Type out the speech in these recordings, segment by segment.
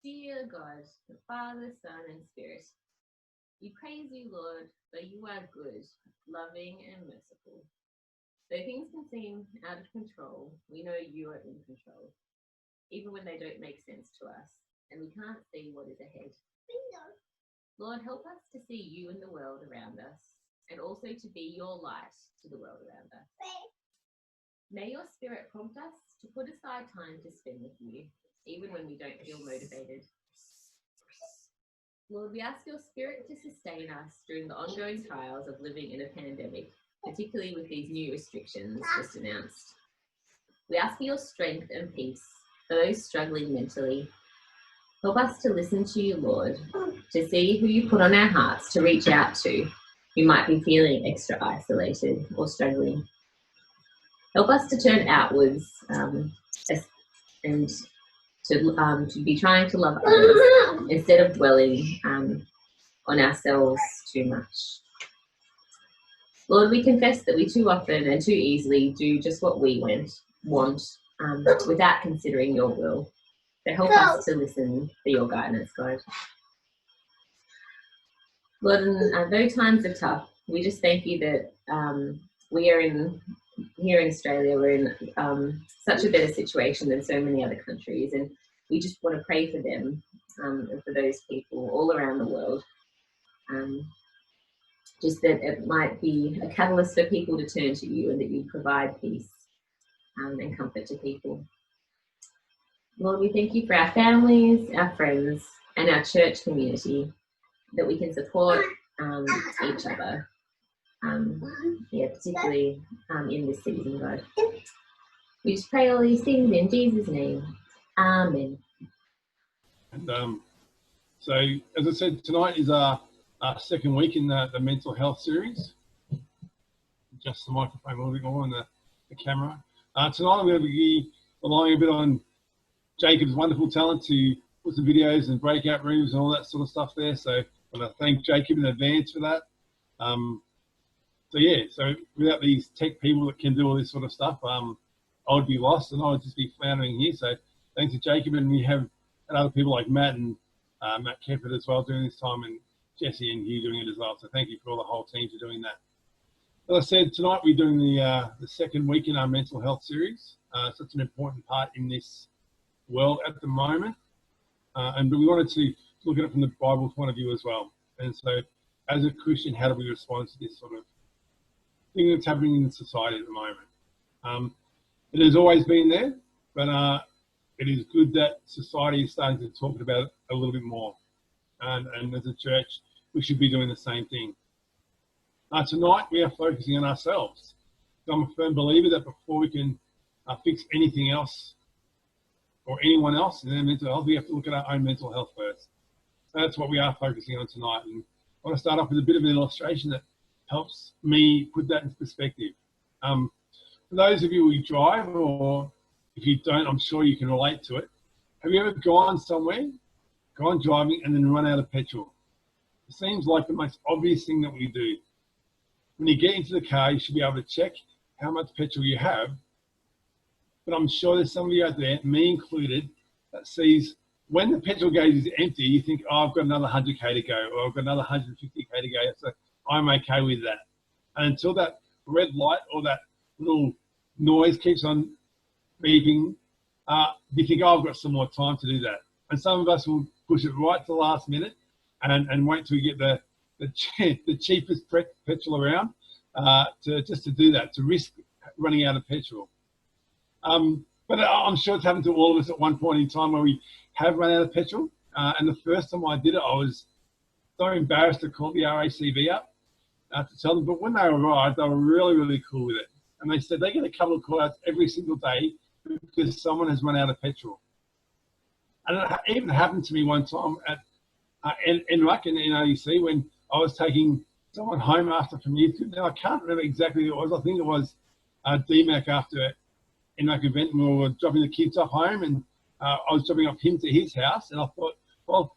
Dear God, the Father, Son, and Spirit, we praise you, Lord, for you are good, loving, and merciful. Though things can seem out of control, we know you are in control, even when they don't make sense to us, and we can't see what is ahead. Lord, help us to see you in the world around us, and also to be your light to the world around us. May your Spirit prompt us to put aside time to spend with you, even when we don't feel motivated. Lord, we ask your Spirit to sustain us during the ongoing trials of living in a pandemic, particularly with these new restrictions just announced. We ask for your strength and peace for those struggling mentally. Help us to listen to you, Lord, to see who you put on our hearts to reach out to, who might be feeling extra isolated or struggling. Help us to turn outwards and to be trying to love others instead of dwelling on ourselves too much. Lord, we confess that we too often and too easily do just what we want without considering your will. So help us to listen for your guidance, God. Lord, though times are tough, we just thank you that we are here in Australia, we're in such a better situation than so many other countries, and we just want to pray for them and for those people all around the world. Just that it might be a catalyst for people to turn to you and that you provide peace and comfort to people. Lord, we thank you for our families, our friends, and our church community, that we can support each other, particularly in this season, God. We just pray all these things in Jesus' name. Amen. And so, as I said, tonight is our second week in the mental health series. Adjust the microphone a little bit more and the camera. Tonight I'm going to be relying a bit on Jacob's wonderful talent to put some videos and breakout rooms and all that sort of stuff there. So I want to thank Jacob in advance for that. So without these tech people that can do all this sort of stuff, I would be lost and I would just be floundering here. So thanks to Jacob, and we have other people like Matt and Matt Kempert as well doing this time, and Jesse and Hugh doing it as well. So thank you for all the whole team for doing that. As I said, tonight we're doing the second week in our mental health series. Such an important part in this world at the moment. But we wanted to look at it from the Bible point of view as well. And so as a Christian, how do we respond to this sort of thing that's happening in society at the moment? It has always been there, but it is good that society is starting to talk about it a little bit more. And as a church, we should be doing the same thing. Tonight, we are focusing on ourselves. So I'm a firm believer that before we can fix anything else or anyone else in their mental health, we have to look at our own mental health first. So that's what we are focusing on tonight. And I want to start off with a bit of an illustration that helps me put that into perspective. For those of you who drive, or if you don't, I'm sure you can relate to it. Have you ever gone somewhere, gone driving, and then run out of petrol? It seems like the most obvious thing that we do. When you get into the car, you should be able to check how much petrol you have. But I'm sure there's somebody out there, me included, that sees when the petrol gauge is empty, you think, oh, I've got another 100k to go, or I've got another 150k to go, so I'm okay with that. And until that red light or that little noise keeps on beeping, you think, oh, I've got some more time to do that. And some of us will push it right to the last minute and wait till we get the cheapest petrol around to do that, to risk running out of petrol. But I'm sure it's happened to all of us at one point in time where we have run out of petrol. And the first time I did it, I was so embarrassed to call the RACV up to tell them. But when they arrived, they were really, really cool with it. And they said they get a couple of call-outs every single day because someone has run out of petrol. And it even happened to me one time at NRUC in NRUC when I was taking someone home after from youth. Now, I can't remember exactly who it was. I think it was DMAC after NRUC event, and we were dropping the kids off home, and I was dropping off him to his house. And I thought, well,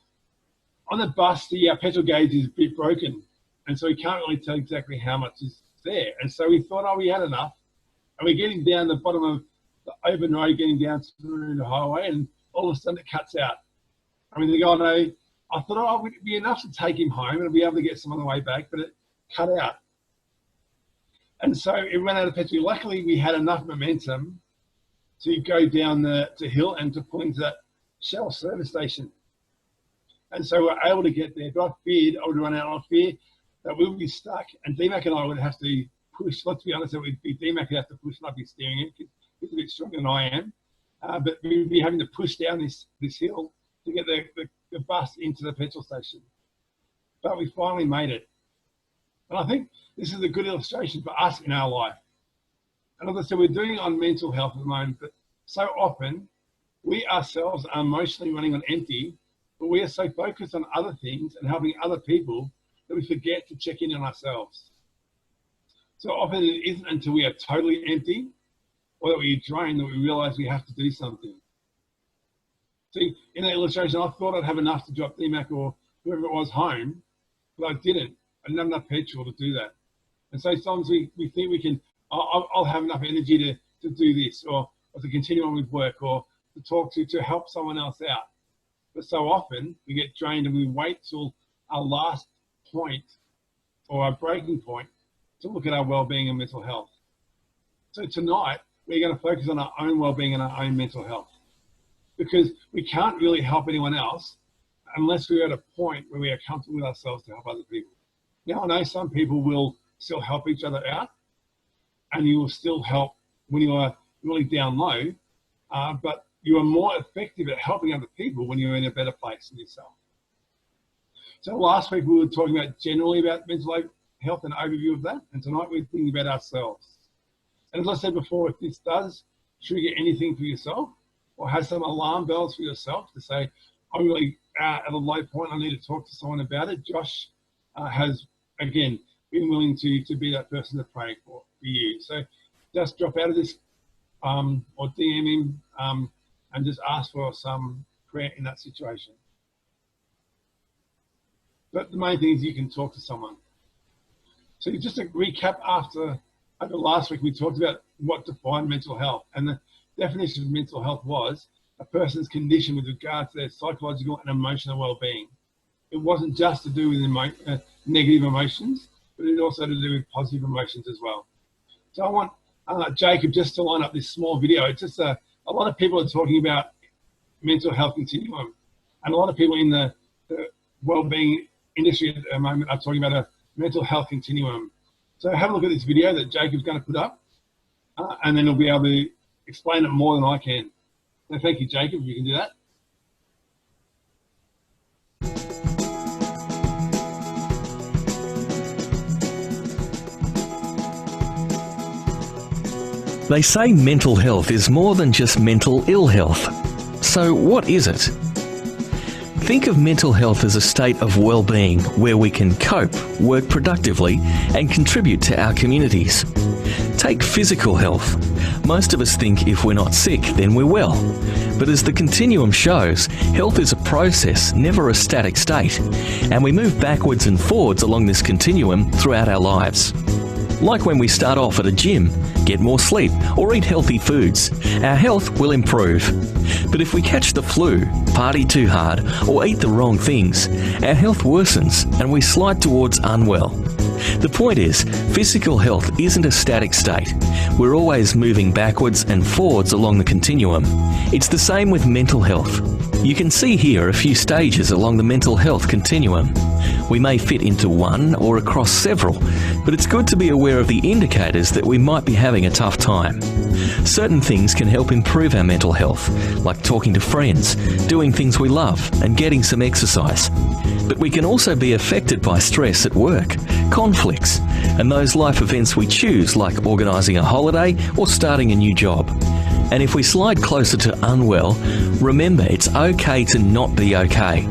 on the bus, the petrol gauge is a bit broken. And so we can't really tell exactly how much is there. And so we thought, oh, we had enough. And we're getting down the bottom of the open road, getting down through the highway, and all of a sudden it cuts out. I mean, the guy, no, I thought, oh, it would be enough to take him home and be able to get some on the way back, but it cut out. And so it ran out of petrol. Luckily, we had enough momentum to go down the hill and to pull into that Shell service station. And so we were able to get there, but I feared I would run out. I feared that we would be stuck, and DMAC and I would have to push. Let's be honest, it would be DMAC would have to push, and I'd be steering it because he's a bit stronger than I am. But we'd be having to push down this hill to get the bus into the petrol station. But we finally made it. And I think this is a good illustration for us in our life. And as I said, we're doing it on mental health at the moment, but so often we ourselves are emotionally running on empty, but we are so focused on other things and helping other people that we forget to check in on ourselves. So often it isn't until we are totally empty or that we drain that we realize we have to do something. See, in that illustration, I thought I'd have enough to drop DMAC or whoever it was home, but I didn't. I didn't have enough petrol to do that. And so sometimes we think we can, I'll have enough energy to do this or to continue on with work or to talk to help someone else out. But so often we get drained and we wait till our last point or our breaking point to look at our well-being and mental health. So tonight, we're going to focus on our own well-being and our own mental health, because we can't really help anyone else unless we're at a point where we are comfortable with ourselves to help other people. Now, I know some people will still help each other out, and you will still help when you are really down low, but you are more effective at helping other people when you're in a better place than yourself. So last week we were talking about generally about mental health and overview of that, and tonight we're thinking about ourselves. And as I said before, if this does trigger anything for yourself or has some alarm bells for yourself to say, I'm really at a low point, I need to talk to someone about it, Josh has, again, been willing to be that person to pray for you. So just drop out of this or DM him and just ask for some prayer in that situation. But the main thing is you can talk to someone. So just to recap, after last week we talked about what defined mental health, and the definition of mental health was a person's condition with regard to their psychological and emotional well-being. It wasn't just to do with negative emotions, but it also to do with positive emotions as well. So I want Jacob just to line up this small video. It's just a lot of people are talking about mental health continuum, and a lot of people in the well-being industry at the moment are talking about a mental health continuum. So have a look at this video that Jacob's going to put up, and then he'll be able to explain it more than I can. So thank you, Jacob, if you can do that. They say mental health is more than just mental ill health. So what is it? Think of mental health as a state of well-being where we can cope, work productively, and contribute to our communities. Take physical health. Most of us think if we're not sick, then we're well. But as the Continuum shows, health is a process, never a static state. And we move backwards and forwards along this continuum throughout our lives. Like when we start off at a gym, get more sleep, or eat healthy foods, our health will improve. But if we catch the flu, party too hard, or eat the wrong things, our health worsens and we slide towards unwell. The point is, physical health isn't a static state. We're always moving backwards and forwards along the continuum. It's the same with mental health. You can see here a few stages along the mental health continuum. We may fit into one or across several, but it's good to be aware of the indicators that we might be having a tough time. Certain things can help improve our mental health, like talking to friends, doing things we love, and getting some exercise. But we can also be affected by stress at work, conflicts, and those life events we choose, like organising a holiday or starting a new job. And if we slide closer to unwell, remember it's okay to not be okay.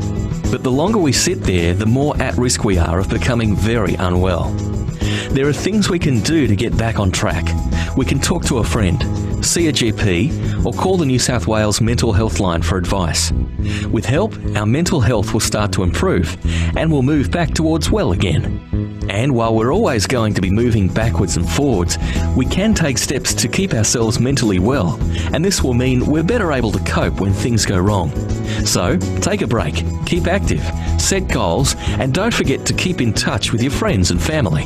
But the longer we sit there, the more at risk we are of becoming very unwell. There are things we can do to get back on track. We can talk to a friend, see a GP, or call the New South Wales Mental Health Line for advice. With help, our mental health will start to improve and we'll move back towards well again. And while we're always going to be moving backwards and forwards, we can take steps to keep ourselves mentally well, and this will mean we're better able to cope when things go wrong. So, take a break, keep active, set goals, and don't forget to keep in touch with your friends and family.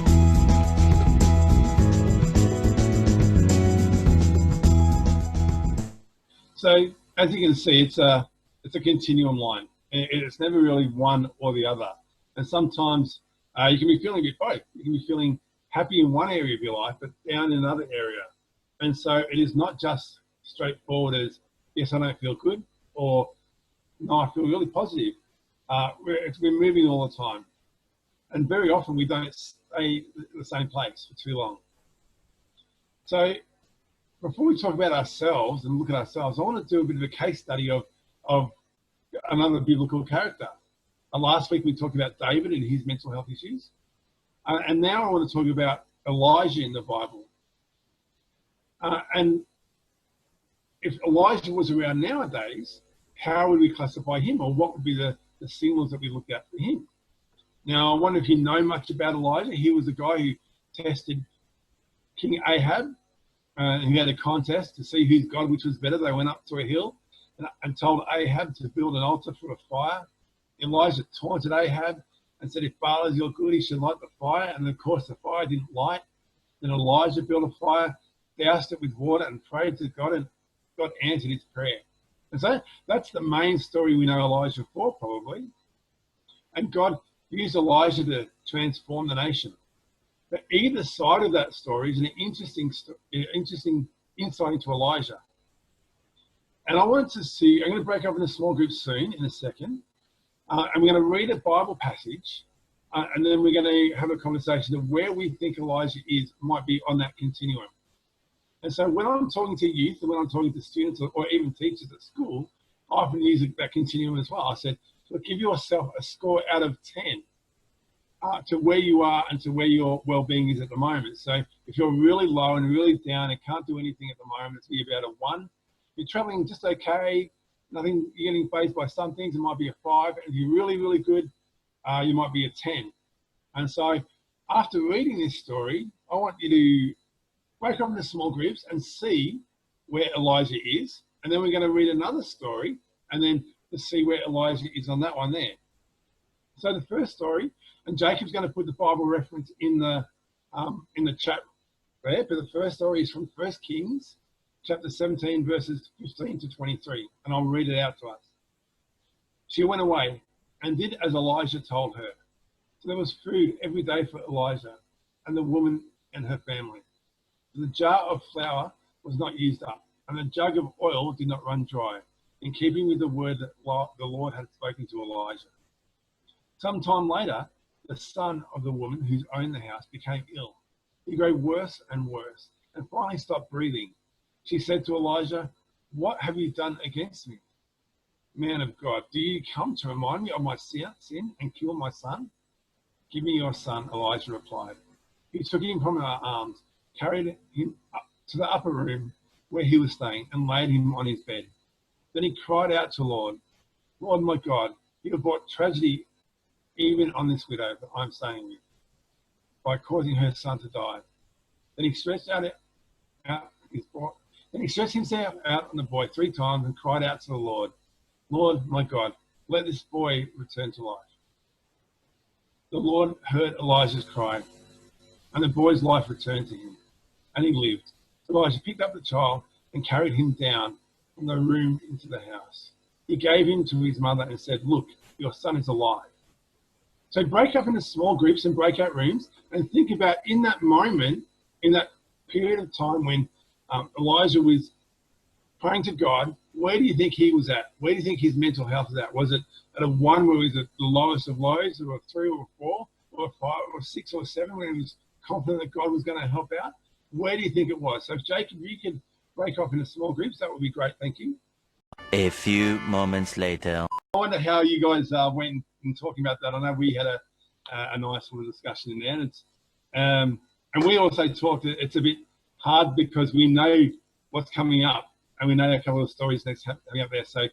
So, as you can see, it's a continuum line. It's never really one or the other. And sometimes you can be feeling a bit both. You can be feeling happy in one area of your life, but down in another area. And so it is not just straightforward as, yes, I don't feel good, or no, I feel really positive. We're moving all the time. And very often we don't stay in the same place for too long. So before we talk about ourselves and look at ourselves, I want to do a bit of a case study of another biblical character. Last week we talked about David and his mental health issues. And now I want to talk about Elijah in the Bible. And if Elijah was around nowadays, how would we classify him, or what would be the signals that we look at for him? Now, I wonder if you know much about Elijah. He was the guy who tested King Ahab. He had a contest to see whose God which was better. They went up to a hill and told Ahab to build an altar for a fire. Elijah taunted Ahab and said, if Baal is your good, he should light the fire. And of course, the fire didn't light. Then Elijah built a fire, doused it with water, and prayed to God, and God answered his prayer. And so that's the main story we know Elijah for, probably. And God used Elijah to transform the nation. But either side of that story is an interesting insight into Elijah. And I wanted to see, I'm going to break up into small groups soon, in a second. And we're going to read a Bible passage, and then we're going to have a conversation of where we think Elijah might be on that continuum. And so when I'm talking to youth, and when I'm talking to students or even teachers at school, I often use that continuum as well. I said, look, give yourself a score out of 10 to where you are and to where your well-being is at the moment. So if you're really low and really down and can't do anything at the moment, it's going to be about a 1. You're traveling just okay, nothing, you're getting faced by some things, it might be a 5. And if you're really, really good, you might be a 10. And so after reading this story, I want you to break up into small groups and see where Elijah is. And then we're going to read another story and then to see where Elijah is on that one there. So the first story, and Jacob's going to put the Bible reference in the chat there, but the first story is from 1 Kings chapter 17, verses 15 to 23, and I'll read it out to us. She went away and did as Elijah told her. So there was food every day for Elijah and the woman and her family. The jar of flour was not used up, and the jug of oil did not run dry, in keeping with the word that the Lord had spoken to Elijah. Some time later, the son of the woman who owned the house became ill. He grew worse and worse, and finally stopped breathing. She said to Elijah, "What have you done against me? Man of God, do you come to remind me of my sin and kill my son?" "Give me your son," Elijah replied. He took him from her arms, carried him up to the upper room where he was staying, and laid him on his bed. Then he cried out to the Lord, "Lord my God, you have brought tragedy even on this widow that I'm staying with, by causing her son to die." Then he stretched himself out on the boy 3 times and cried out to the Lord, "Lord my God, let this boy return to life." The Lord heard Elijah's cry, and the boy's life returned to him, and he lived. Elijah picked up the child and carried him down from the room into the house. He gave him to his mother and said, "Look, your son is alive." So break up into small groups and breakout rooms and think about in that moment, in that period of time when Elijah was praying to God, where do you think he was at? Where do you think his mental health was at? Was it at a 1 where he was at the lowest of lows, or a 3 or a 4 or a 5 or a 6 or a 7 when he was confident that God was going to help out? Where do you think it was? So if Jacob, you could break off into small groups, that would be great. Thank you. A few moments later. I wonder how you guys went in talking about that. I know we had a nice little discussion in there. And we also talked, it's a bit hard because we know what's coming up and we know a couple of stories next coming up there. So,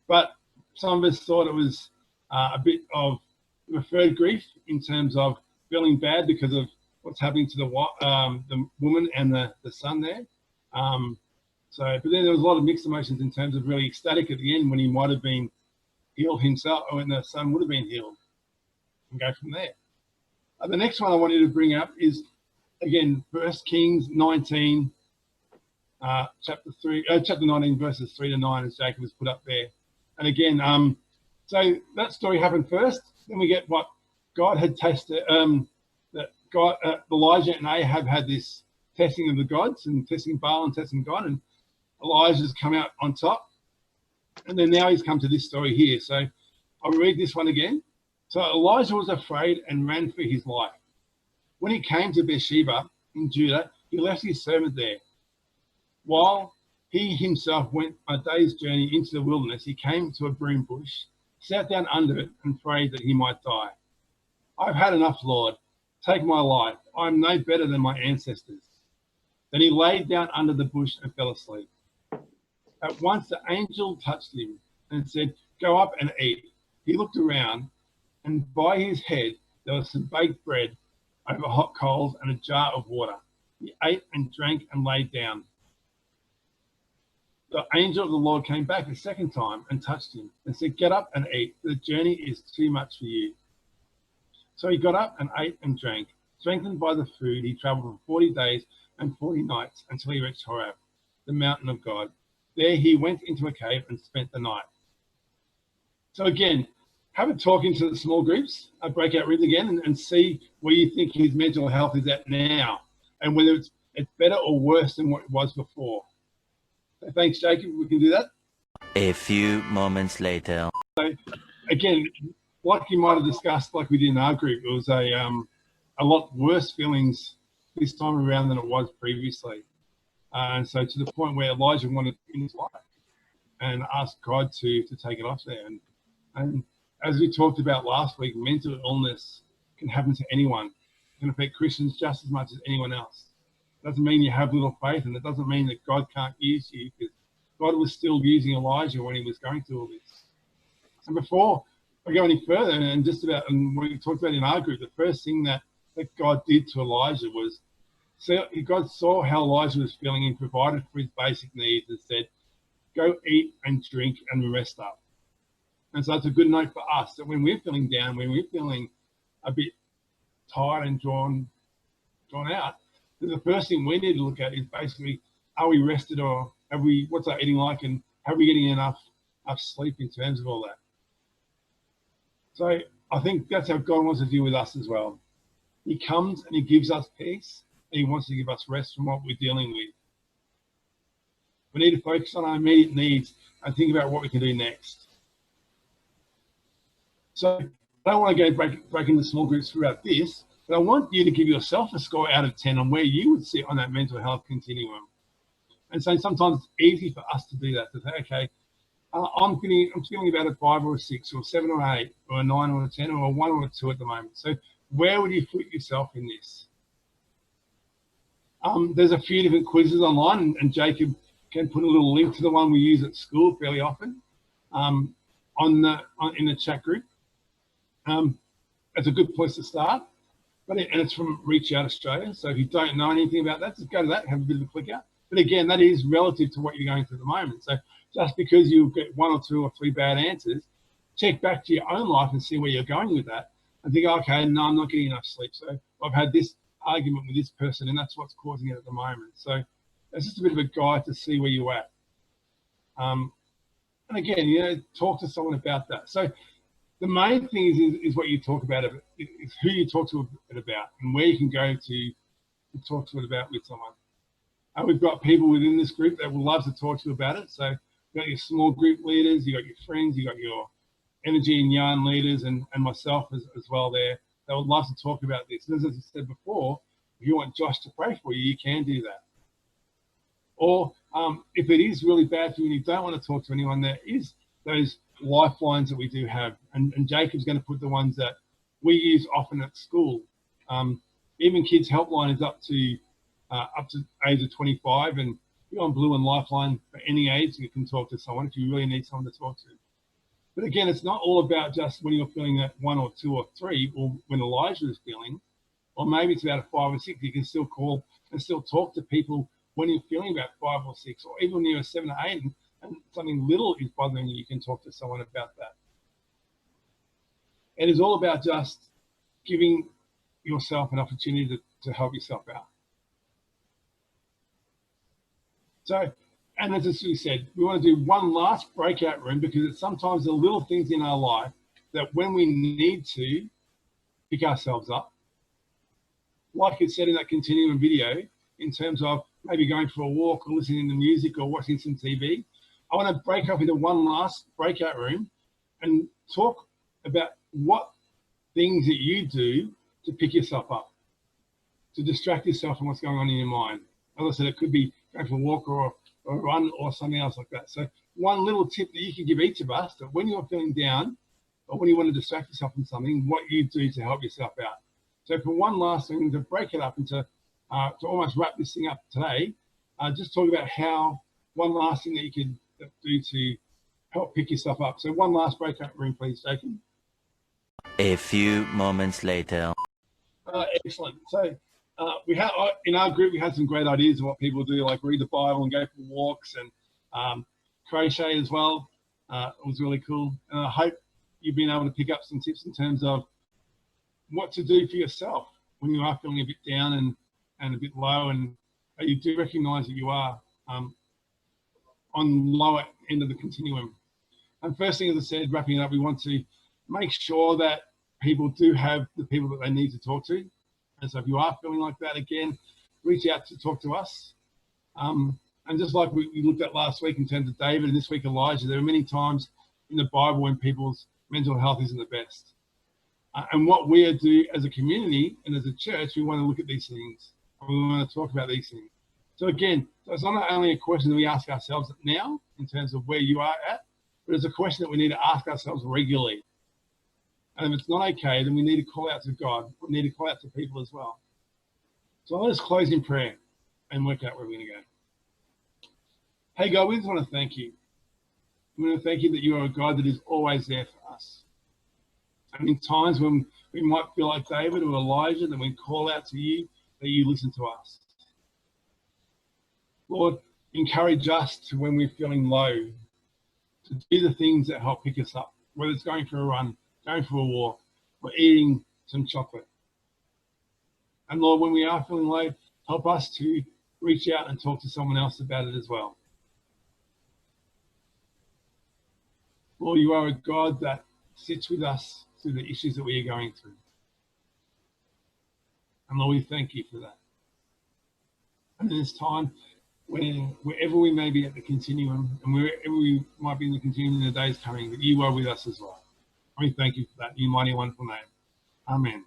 but some of us thought it was a bit of referred grief in terms of feeling bad because of what's happening to the woman and the son there. But then there was a lot of mixed emotions in terms of really ecstatic at the end when he might have been healed himself, or when the son would have been healed, and go from there. The next one I wanted to bring up is, again, 1 Kings 19, chapter 19, verses 3 to 9, as Jacob has put up there. And again, so that story happened first. Then we get what God had tested, that God, Elijah and Ahab had this testing of the gods, and testing Baal and testing God, and Elijah's come out on top. And then now he's come to this story here. So I'll read this one again. So Elijah was afraid and ran for his life. When he came to Beersheba in Judah, he left his servant there. While he himself went a day's journey into the wilderness, he came to a broom bush, sat down under it, and prayed that he might die. I've had enough, Lord. Take my life. I am no better than my ancestors. Then he laid down under the bush and fell asleep. At once the angel touched him and said, "Go up and eat." He looked around, and by his head there was some baked bread over hot coals and a jar of water. He ate and drank and lay down. The angel of the Lord came back a second time and touched him and said, "Get up and eat. The journey is too much for you." So he got up and ate and drank. Strengthened by the food, he traveled for 40 days and 40 nights until he reached Horeb, the mountain of God. There he went into a cave and spent the night. So again, have a talk into the small groups, breakout rooms again, and see where you think his mental health is at now, and whether it's better or worse than what it was before. So thanks, Jacob. We can do that. A few moments later. So again, like you might have discussed, like we did in our group, it was a lot worse feelings this time around than it was previously. And so to the point where Elijah wanted in his life and asked God to take it off there. And as we talked about last week, mental illness can happen to anyone. It can affect Christians just as much as anyone else. It doesn't mean you have little faith, and it doesn't mean that God can't use you, because God was still using Elijah when he was going through all this. And before I go any further, and what we talked about in our group, the first thing that God did to Elijah was, God saw how Elijah was feeling and provided for his basic needs and said, "Go eat and drink and rest up." And so that's a good note for us, that when we're feeling down, when we're feeling a bit tired and drawn out, the first thing we need to look at is basically, are we rested, or what's our eating like, and are we getting enough sleep in terms of all that? So I think that's how God wants to deal with us as well. He comes and he gives us peace, and he wants to give us rest from what we're dealing with. We need to focus on our immediate needs and think about what we can do next. So I don't want to go break into small groups throughout this, but I want you to give yourself a score out of 10 on where you would sit on that mental health continuum. And so sometimes it's easy for us to do that, to say, okay, I'm feeling about a 5 or a 6 or a 7 or 8 or a 9 or a 10 or a 1 or a 2 at the moment. So where would you put yourself in this? There's a few different quizzes online, and Jacob can put a little link to the one we use at school fairly often in the chat group. It's a good place to start, and it's from Reach Out Australia. So if you don't know anything about that, just go to that, have a bit of a click out. But again, that is relative to what you're going through at the moment. So just because you get 1 or 2 or 3 bad answers, check back to your own life and see where you're going with that, and think, okay, no, I'm not getting enough sleep. So I've had this argument with this person, and that's what's causing it at the moment. So it's just a bit of a guide to see where you're at. And again, talk to someone about that. So the main thing is what you talk about, is who you talk to it about, and where you can go to talk to it about with someone. We've got people within this group that would love to talk to you about it. So you've got your small group leaders, you've got your friends, you've got your energy and yarn leaders, and myself as well there. They would love to talk about this. And as I said before, if you want Josh to pray for you, you can do that. Or if it is really bad for you and you don't want to talk to anyone, there is those lifelines that we do have. And Jacob's going to put the ones that we use often at school. Even Kids Helpline is up to age of 25, and you're on Blue and Lifeline for any age. You can talk to someone if you really need someone to talk to. But again, it's not all about just when you're feeling that 1 or 2 or 3, or when Elijah is feeling. or maybe it's about a 5 or 6, you can still call and still talk to people when you're feeling about 5 or 6, or even when you're 7 or 8 and something little is bothering you, you can talk to someone about that. It is all about just giving yourself an opportunity to help yourself out. So, and as we said, we want to do one last breakout room, because it's sometimes the little things in our life that when we need to pick ourselves up, like it said in that Continuum video, in terms of maybe going for a walk or listening to music or watching some TV, I want to break up into one last breakout room and talk about what things that you do to pick yourself up, to distract yourself from what's going on in your mind. As I said, it could be going for a walk or a run or something else like that. So one little tip that you can give each of us, that when you're feeling down or when you want to distract yourself from something, what you do to help yourself out. So for one last thing, to break it up into, to almost wrap this thing up today, just talk about how one last thing that you can do to help pick yourself up. So one last breakout room, please, Jacob. A few moments later. Excellent. So we had in our group, we had some great ideas of what people do, like read the Bible and go for walks and crochet as well. It was really cool. And I hope you've been able to pick up some tips in terms of what to do for yourself when you are feeling a bit down and a bit low, and you do recognise that you are on lower end of the continuum. And first thing, as I said, wrapping it up, we want to make sure that people do have the people that they need to talk to. And so if you are feeling like that, again, reach out to talk to us. And just like we looked at last week in terms of David and this week Elijah, there are many times in the Bible when people's mental health isn't the best. And what we do as a community and as a church, we want to look at these things. And we want to talk about these things. So again, it's not only a question that we ask ourselves now in terms of where you are at, but it's a question that we need to ask ourselves regularly. And if it's not okay, then we need to call out to God. We need to call out to people as well. So let us close in prayer and work out where we're going to go. Hey God, we just want to thank you. We want to thank you that you are a God that is always there for us. And in times when we might feel like David or Elijah, that we call out to you, that you listen to us. Lord, encourage us to, when we're feeling low, to do the things that help pick us up, whether it's going for a run, going for a walk, or eating some chocolate. And Lord, when we are feeling low, help us to reach out and talk to someone else about it as well. Lord, you are a God that sits with us through the issues that we are going through. And Lord, we thank you for that. And in this time, wherever we may be at the continuum, and wherever we might be in the continuum in the days coming, that you are with us as well. We thank you for that in your mighty, wonderful name. Amen.